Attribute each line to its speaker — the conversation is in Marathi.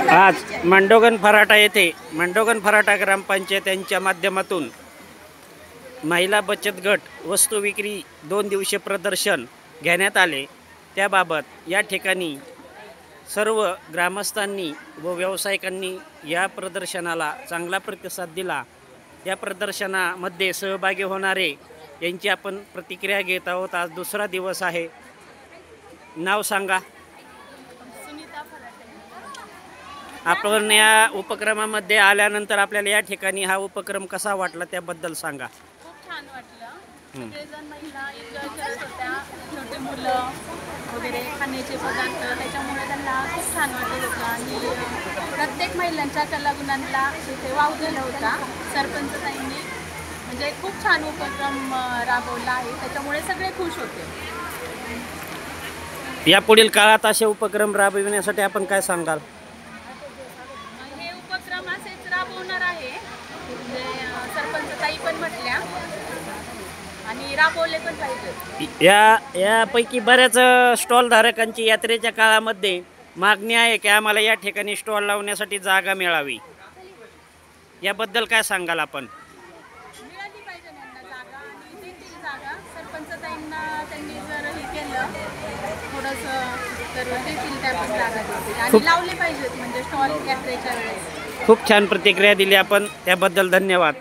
Speaker 1: आज मंडोगन फराटा येथे मंडोगन फराटा ग्रामपंचायत यांच्या माध्यमातून महिला बचत गट वस्तू विक्री 2 दिवसीय प्रदर्शन घेण्यात आले। त्याबाबत या ठिकाणी सर्व ग्रामस्थांनी व व्यावसायिकांनी या प्रदर्शनाला चांगला प्रतिसाद दिला। या प्रदर्शनामध्ये सहभागी होणारे यांची आपण प्रतिक्रिया घेत आहोत। आज दुसरा दिवस आहे। नाव सांगा। आपण या उपक्रमामध्ये आल्यानंतर आपल्याला या ठिकाणी हा उपक्रम कसा वाटला त्याबद्दल सांगा।
Speaker 2: खूप छान वाटलं। सगळेजण महिला एन्जॉय करत होत्या, छोटे मुलं वगैरे खाण्याचे पदार्थ, त्याच्यामुळे त्यांना खूप छान वाटत होतं आणि प्रत्येक महिलांच्या कलागुणांना इथे वाव दिला होता। सरपंच ताईंनी म्हणजे खूप छान उपक्रम राबवला आहे, त्याच्यामुळे सगळे खुश होते।
Speaker 1: यापुढील काळात असे उपक्रम राबविण्यासाठी आपण काय सांगाल?
Speaker 2: हे उपक्रम असेच राबवणार आहे, म्हणजे सरपंच ताई पण म्हटल्या आणि राबवले पण पाहिजे।
Speaker 1: यापैकी बऱ्याच स्टॉल धारकांची यात्रेच्या काळामध्ये मागणी आहे की आम्हाला या ठिकाणी स्टॉल लावण्यासाठी जागा मिळावी। याबद्दल काय सांगाल आपण?
Speaker 2: मिळाली पाहिजे त्यांना जागा आणि देतील जागा। सरपंच ताईंना त्यांनी जर हे केलं थोडंसं तर देतील, त्या पण जागा देतील आणि लावले पाहिजेत म्हणजे स्टॉल यात्रेच्या वेळेस।
Speaker 1: खूप छान प्रतिक्रिया दिली आपण, त्याबद्दल धन्यवाद।